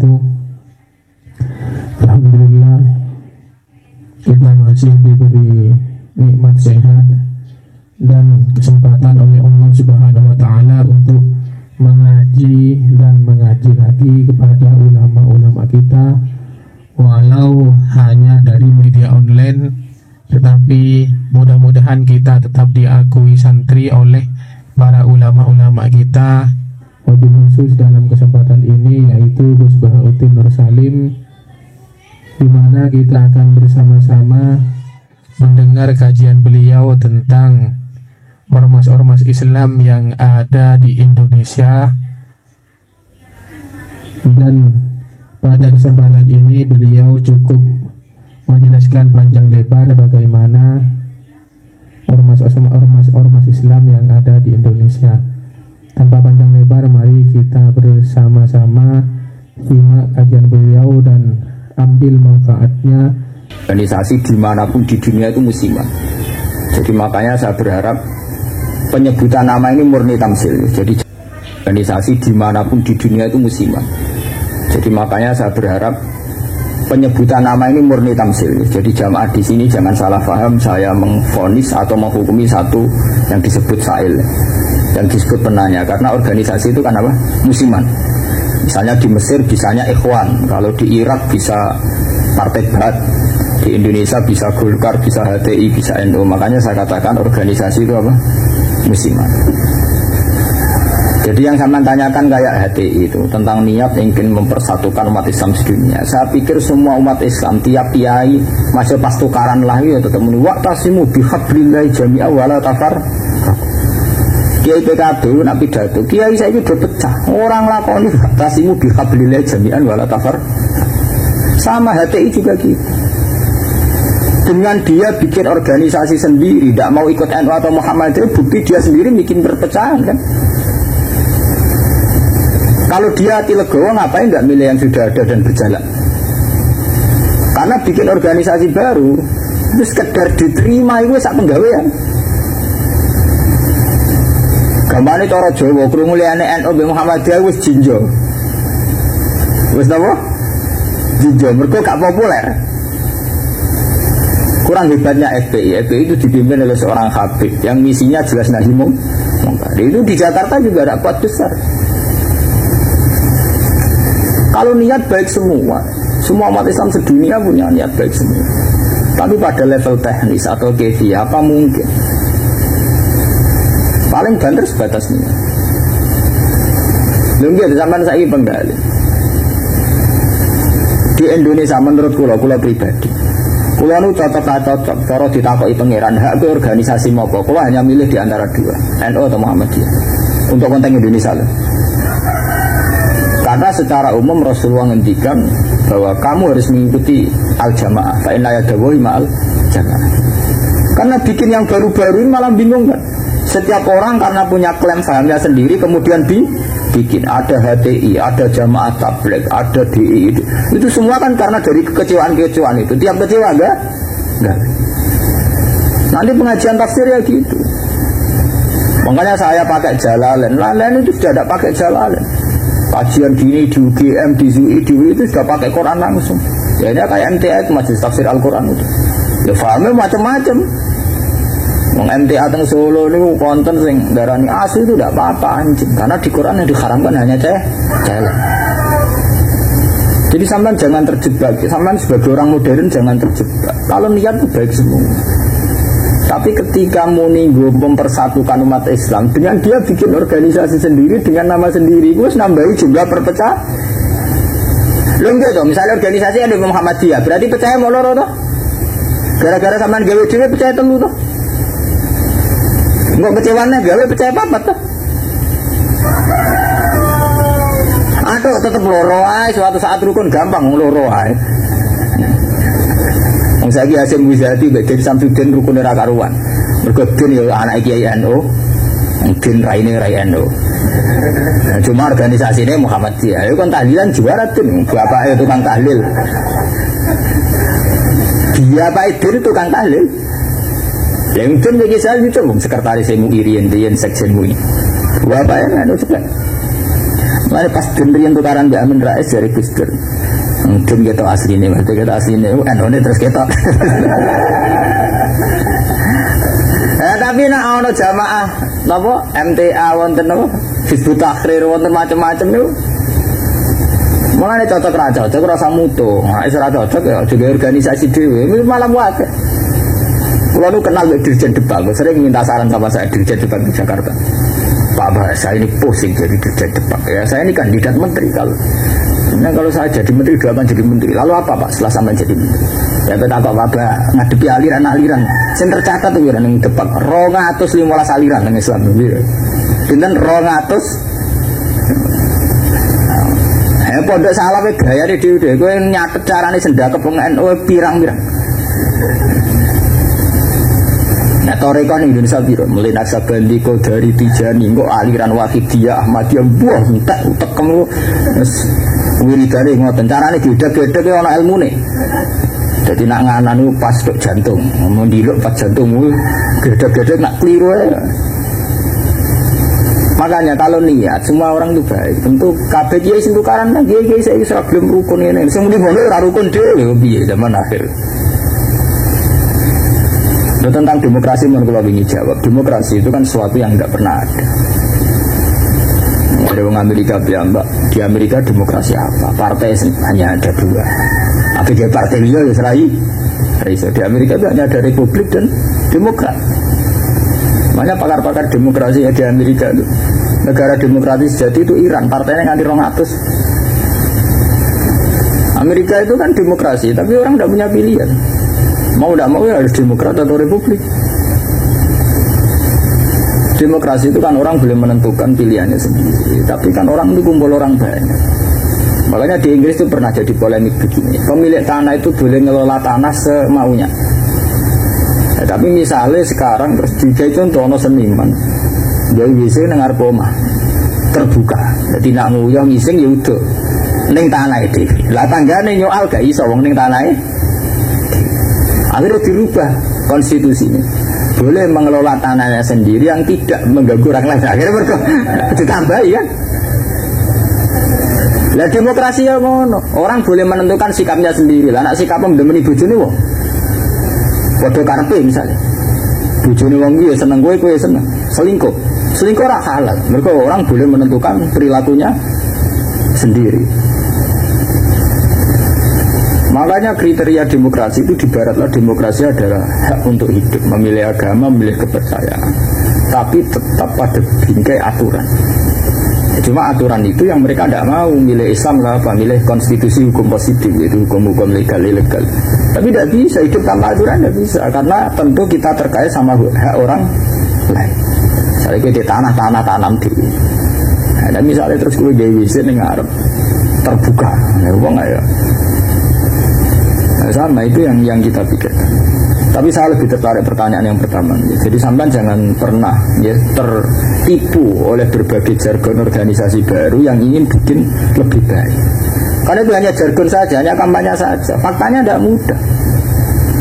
wabarakatuh. Alhamdulillah kita masih diberi nikmat sehat dan kesempatan oleh Allah Subhanahu wa taala untuk mengaji dan mengaji lagi kepada ulama-ulama kita, walau hanya dari media online, tetapi mudah-mudahan kita tetap diakui santri oleh para ulama-ulama kita. Wabil khusus dalam kesempatan ini yaitu Gus Bahauddin Nur Salim, di mana kita akan bersama-sama mendengar kajian beliau tentang ormas-ormas Islam yang ada di Indonesia. Dan pada kesempatan ini beliau cukup menjelaskan panjang lebar bagaimana ormas Islam yang ada di Indonesia. Tanpa panjang lebar, mari kita bersama-sama simak kajian beliau dan ambil manfaatnya. Organisasi dimanapun di dunia itu musiman. Jadi makanya saya berharap penyebutan nama ini murni tamsil. Jadi organisasi dimanapun di dunia itu musiman. Jadi makanya saya berharap penyebutan nama ini murni tamsil. Jadi jamaah di sini jangan salah paham saya mengvonis atau menghukumi satu yang disebut sa'il, yang disebut penanya, karena organisasi itu kan apa? Musiman. Misalnya di Mesir bisanya Ikhwan, kalau di Irak bisa Partai Ba'ath, di Indonesia bisa Golkar, bisa HTI, bisa NU. Makanya saya katakan organisasi itu apa? Musiman. Jadi yang saya tanyakan kayak HTI itu tentang niat ingin mempersatukan umat Islam sedunia. Saya pikir semua umat Islam tiap kiai masih pas tukaran lagi ya tetap muni waqtasimu bihablillahi jami'a wala tafarraqu. Kiai PKB nak pidato, kiai saya itu udah pecah. Orang lakoni tasimu bihablillahi jami'an wala tafar. Sama HTI juga gitu. Dengan dia bikin organisasi sendiri, tidak mau ikut NU atau Muhammadiyah, bukti dia sendiri bikin perpecahan kan. Kalau dia hati legowo, ngapain nggak milih yang sudah ada dan berjalan? Karena bikin organisasi baru itu sekedar diterima itu sak penggawean. Gamane cara Jawa krungu liyane NU be Muhammadiyah wis jinjo. Wis napa? Jinjo, mergo gak populer. Kurang hebatnya FPI. FPI itu dipimpin oleh seorang habib yang misinya jelas nahi mungkar. Itu di Jakarta juga ada pot besar. Kalau niat baik semua umat Islam sedunia punya niat baik semua. Tapi pada level teknis atau kefiyah apa mungkin? Paling banter sebatas ini. Mungkin zaman saya penggali di Indonesia menurut kula pribadi, kula nu cocok cara ditakoki pangeran hak ke organisasi mopo, kula hanya milih di antara dua, NU atau Muhammadiyah untuk konteks Indonesia loh. Karena secara umum Rasulullah ngendikan bahwa kamu harus mengikuti al-jamaah, fa inna yadawahi ma'al jamaah. Karena bikin yang baru-baru ini malah bingung kan. Setiap orang karena punya klaim fahamnya sendiri kemudian bikin ada HTI, ada jamaah tabligh, ada DI itu semua kan karena dari kekecewaan itu. Tiap kecewa enggak? Nanti pengajian tafsir ya gitu. Makanya saya pakai Jalalain. Lain itu sudah ada pakai Jalalain. Kajian gini di UGM, di ZUI, di UI itu sudah pakai Quran langsung. Ya ini kayak MTA itu Majelis Tafsir Al-Quran itu. Ya fahamnya macam-macam. MTA teng Solo ini konten sing darani asli itu tidak apa-apa anjing, karena di Quran yang diharamkan hanya jalan. Jadi sampean jangan terjebak, sampean sebagai orang modern jangan terjebak. Kalau niat itu baik semua. Tapi ketika Muninggo mempersatukan umat Islam dengan dia bikin organisasi sendiri dengan nama sendiri, gue nambahi jumlah perpecah. Lo enggak toh, misalnya organisasi ada Muhammadiyah, berarti percaya mau loro toh? Gara-gara sampean gawe dhewe percaya telu toh? Nggak kecewaannya gawe percaya apa tuh? Aduh tetap loro ae, suatu saat rukun gampang loro ae. Wong saiki Hasyim Muzadi mbek Den Samsudin rukun ora karuan. Mergo Den ya anak Kiai NU, Den raine rai NU. Cuma organisasinya Muhammadiyah. Ayo kan tahlilan juara Den, bapake tukang tahlil. Dia Pak Den tukang tahlil. Yang Den bagi saya itu sekretaris MUI riyen sekjen MUI. Bapake anu cepet. Lalu pas gendrian tukaran Mbak Amin Rais dari Gus Dur. Mungkin kita aslinya, maksudnya kita aslinya, ini terus kita. Tapi nak ono jamaah, napa MTA wonten napa Hizbut Tahrir wonten macam-macam niku. Mulane cocok ra cocok rasa mutu. Nek ora cocok ya jadi organisasi dhewe, malah wae. Kulo nu kenal Dirjen Debat, sering minta saran sama saya Dirjen Debat di Jakarta. Pak Bah, saya ini pusing jadi Dirjen Debat. Ya saya ini kandidat menteri kalau. Nah kalau saya jadi menteri doakan jadi menteri. Lalu apa Pak setelah sampai jadi menteri? Ya betul Pak Bah ngadepi aliran-aliran. Sing tercatat tuh yang Debat 215 aliran nang Islam. Dinten 200. Pondok salah wae gayane dhewe-dhewe. Kowe nyatet carane sendakep wong NU pirang-pirang. Nah, toreko ning Indonesia piro? Mulai Naksabandi, Qadari, Tijani, kok aliran Wahidiyah, Ahmadiyah, buah entek utekmu. Wis wiridane ngoten. Carane gedhe-gedhe ki ana ilmune. Dadi nak nganan niku pas tok jantung. Mun diluk pas jantungmu gedhe-gedhe nak kliru ae. Makanya kalau niat semua orang itu baik. Tentu kabeh kiai sing tukaran nang kiai saiki ora gelem rukun ngene. Sing muni ngono ora rukun dhewe piye zaman akhir. Tentang demokrasi menurut kalau ingin jawab, demokrasi itu kan sesuatu yang tidak pernah ada. Ada orang Amerika bilang, Mbak, di Amerika demokrasi apa? Partai hanya ada 2. Tapi dia partai dia ya serai. Di Amerika itu hanya ada Republik dan Demokrat. Makanya pakar-pakar demokrasi di Amerika itu, negara demokratis sejati itu Iran, partainya nganti 200. Amerika itu kan demokrasi, tapi orang tidak punya pilihan. Mau tidak mau ya harus Demokrat atau Republik. Demokrasi itu kan orang boleh menentukan pilihannya sendiri. Tapi kan orang itu kumpul orang banyak. Makanya di Inggris itu pernah jadi polemik begini. Pemilik tanah itu boleh ngelola tanah semaunya. Ya, tapi misalnya sekarang terus juga itu untuk ono seniman. Jadi bisa dengar poma terbuka. Jadi nak nguyang ngising ya udah. Neng tanah itu. Lah tanggane nyoal gak iso wong ning tanah. Akhirnya dirubah konstitusinya. Boleh mengelola tanahnya sendiri yang tidak mengganggu orang lain. Akhirnya mereka ditambahi kan. Lah demokrasi ya ngono. Orang boleh menentukan sikapnya sendiri. Lah nek sikapnya mendemeni bojone wong. Padha karepe misalnya. Bojone wong iki ya seneng kowe ya seneng. Selingkuh. Selingkuh ora halal. Mereka orang boleh menentukan perilakunya sendiri. Makanya kriteria demokrasi itu di baratlah demokrasi adalah hak untuk hidup, memilih agama, memilih kepercayaan. Tapi tetap pada bingkai aturan. Cuma aturan itu yang mereka tidak mau, milih Islam lah apa, milih konstitusi hukum positif, itu hukum-hukum legal, ilegal. Tapi tidak bisa, hidup tanpa aturan tidak bisa. Karena tentu kita terkait sama hak orang lain. Misalnya kita tanah tanam dulu. Nah, dan misalnya terus gue jadi ini ngarep terbuka, ya uang ya. Nah, sama itu yang kita pikirkan. Tapi saya lebih tertarik pertanyaan yang pertama. Ya. Jadi sampai jangan pernah ya tertipu oleh berbagai jargon organisasi baru yang ingin bikin lebih baik. Karena itu hanya jargon saja, hanya kampanye saja. Faktanya tidak mudah.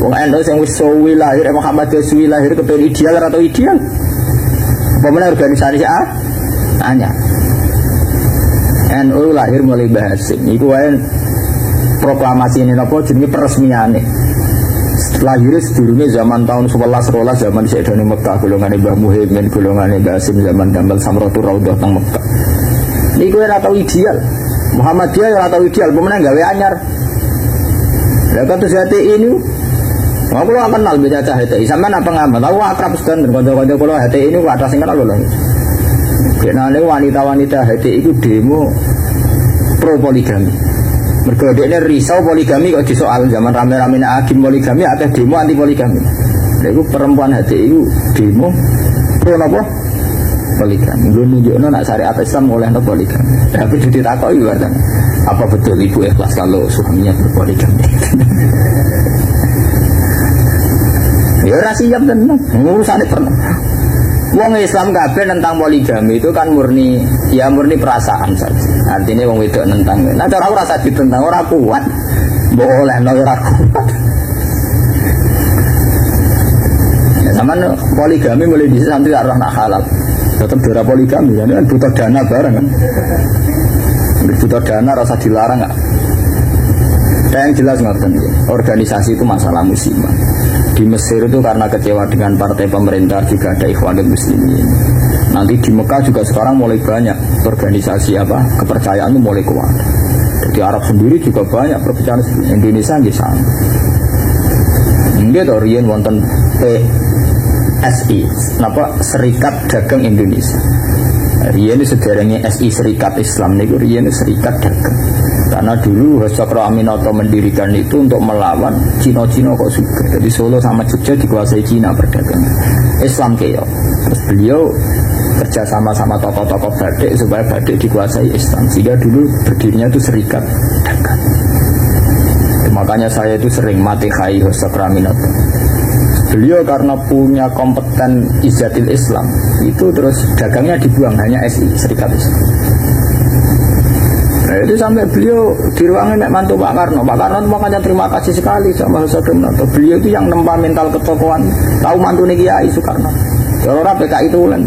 Wong NU yang wis suwi lahir, Muhammadiyah suwi lahir kepen ideal atau ideal? Apa organisasi A? Tanya. NU lahir mulai Bahasim. Iku wae proklamasi ini apa jenenge peresmiane. Lahir sedurunge zaman tahun 11 zaman Sayyidina Mekah, golongane Mbah Muhyiddin, golongane Bahasim zaman Damal Samratul Raudhah teng Mekah. Niku ora tau ideal. Muhammadiyah ora tau ideal, pemenang gawe anyar. Lah kados HTI ini aku lo kenal beda HTI, sampean apa ngamal? Tahu akrab sedan kanca-kanca kula HTI ini atas sing kenal lho. Kenane wanita-wanita HTI itu demo pro poligami. Mergo dekne risau poligami kok disoal zaman rame-rame agim poligami akeh demo anti poligami. Lha iku perempuan HTI itu demo pro napa? Poligami. Nggo nunjukno nek syariat Islam oleh napa poligami. Tapi ditakoki wae apa betul ibu ikhlas kalau suaminya berpoligami? Ya ora siap tenan, ngurusane pernah. Wong Islam kabeh tentang poligami itu kan murni perasaan saja. Artinya wong wedok nentang. Nah cara ora rasa ditentang ora kuat. Mbok olehno ora kuat. Ya zaman poligami mulai bisa sampai arah nak halal. Tetap dora poligami kan butuh dana bareng kan. butuh dana rasa dilarang nggak? Dan yang jelas ngerti, organisasi itu masalah musiman. Di Mesir itu karena kecewa dengan partai pemerintah juga ada Ikhwanul Muslimin. Nanti di Mekah juga sekarang mulai banyak organisasi kepercayaan itu mulai kuat. Di Arab sendiri juga banyak perpecahan. Indonesia nggih sama. Nggih to riyen wonten PSI, Serikat Dagang Indonesia. Riyen sederenge SI Serikat Islam niku riyen Serikat Dagang. Karena dulu Hasakro Aminoto mendirikan itu untuk melawan Cina-Cina kok juga. Jadi Solo sama Jogja dikuasai Cina perdagangan. Islam keok. Terus beliau kerja sama tokoh-tokoh batik supaya batik dikuasai Islam. Sehingga dulu berdirinya itu Serikat Dagang. Makanya saya itu sering mati khai Hasakro Aminoto. Beliau karena punya kompeten Izzatil Islam, itu terus dagangnya dibuang, hanya SI Serikat Islam. Nah, itu sampai beliau di ruangan mantu Pak Karno. Pak Karno makanya terima kasih sekali sama Hasakro Aminoto. Beliau itu yang nempa mental ketokohan, tahu mantu Kiai Soekarno. Kalau orang PKI itu ulang.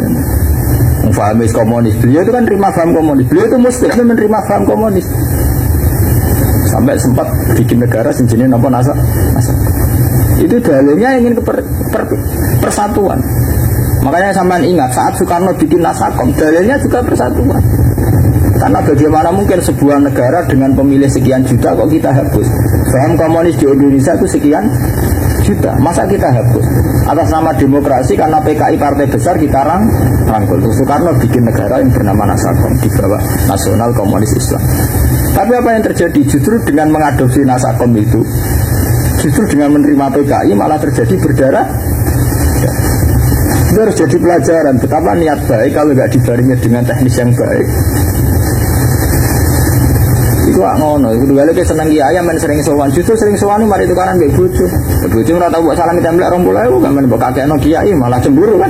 Fahamis komunis, beliau itu kan terima paham komunis. Beliau itu muslim menerima paham komunis. Sampai sempat bikin negara sejenis apa NASA. Itu dalilnya ingin persatuan. Makanya sampean ingat saat Soekarno bikin Nasakom, dalilnya juga persatuan. Karena bagaimana mungkin sebuah negara dengan pemilih sekian juta kok kita hapus? Paham komunis di Indonesia itu sekian juta, masa kita hapus? Atas nama demokrasi karena PKI partai besar kita rangkul. Soekarno bikin negara yang bernama Nasakom di bawah Nasional Komunis Islam. Tapi apa yang terjadi? Justru dengan mengadopsi Nasakom itu, justru dengan menerima PKI malah terjadi berdarah. Itu harus jadi pelajaran betapa niat baik kalau nggak dibarengi dengan teknis yang baik. Itu ngono, itu balik seneng kiai men sering sowan, justru sering sowan mari tukaran mbek bojo. Bojo ora tau mbok salami templek 20.000 gak men mbok kakekno kiai malah cemburu kan.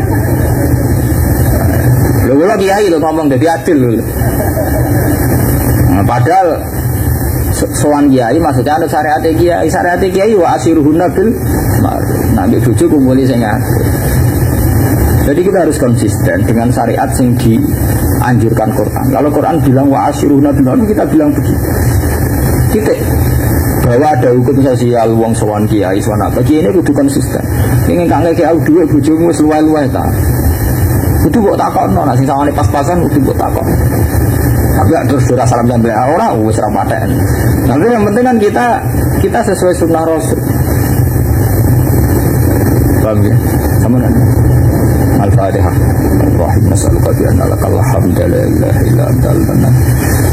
Lho kula kiai lho ngomong dadi adil lho. Nah, padahal sowan kiai maksudnya anu syariat kiai wa asiruhunna bil ma'ruf. Nah mbek bojo kumpuli sing akeh. Jadi kita harus konsisten dengan syariat yang dianjurkan Quran. Kalau Quran bilang wa asyiruhunna bil ma'ruf, kita bilang begitu. Titik. Bahwa ada hukum sosial wong sowan kiai sowan apa ini kudu konsisten. Ini kang ngeke au dhuwit bojomu wis luwih-luwih ta. Kudu mbok takokno nek sing sawane pas-pasan kudu mbok takon. Tapi terus ora salam tempel ora wis ra paten. Tapi yang penting kan kita sesuai sunnah Rasul. Paham ya? Sama kan? Al-Fatihah. Rahim nas'aluka bi anna lakal hamda la ilaha illa anta al-mannan.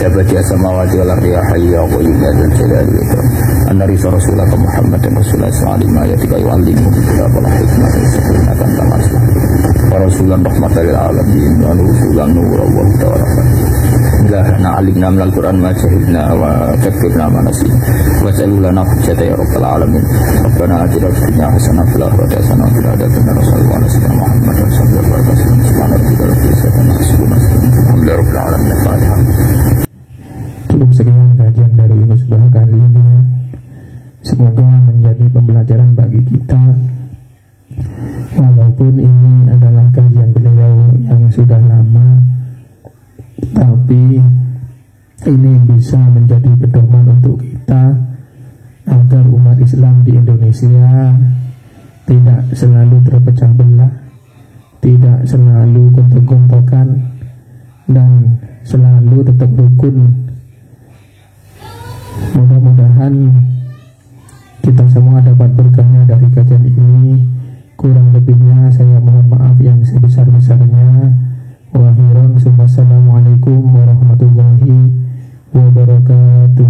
Ya badi'a samawati wal ardi ya hayyu ya qayyum ya dzal jalali wal ikram. Anna risa rasulaka Muhammadan rasulullah sallallahu alaihi wa sallam yu'allimuhu bil-kitaba wal hikmata wa sunnata kama aslah. Wa rasulan rahmatan lil alamin wa rasulan nuran wa hudan. Ilahana alimna minal Qur'an ma jahilna wa dzakirna ma nasina. Wa sallallahu hujjata ya rabbal alamin. Rabbana atina fid dunya hasanah wa fil akhirati hasanah wa qina adzabannar. Sallallahu alaihi wa sallam Muhammad sallallahu alaihi wa sallam. Cukup sekian kajian dari musbah kali ini. Semoga menjadi pembelajaran bagi kita. Walaupun ini adalah kajian beliau yang sudah lama, tapi ini bisa menjadi pedoman untuk kita agar umat Islam di Indonesia tidak selalu terpecah belah, tidak selalu gontok-gontokan, dan selalu tetap rukun. Mudah-mudahan kita semua dapat berkahnya dari kajian ini. Kurang lebihnya saya mohon maaf yang sebesar-besarnya. Wassalamualaikum warahmatullahi wabarakatuh.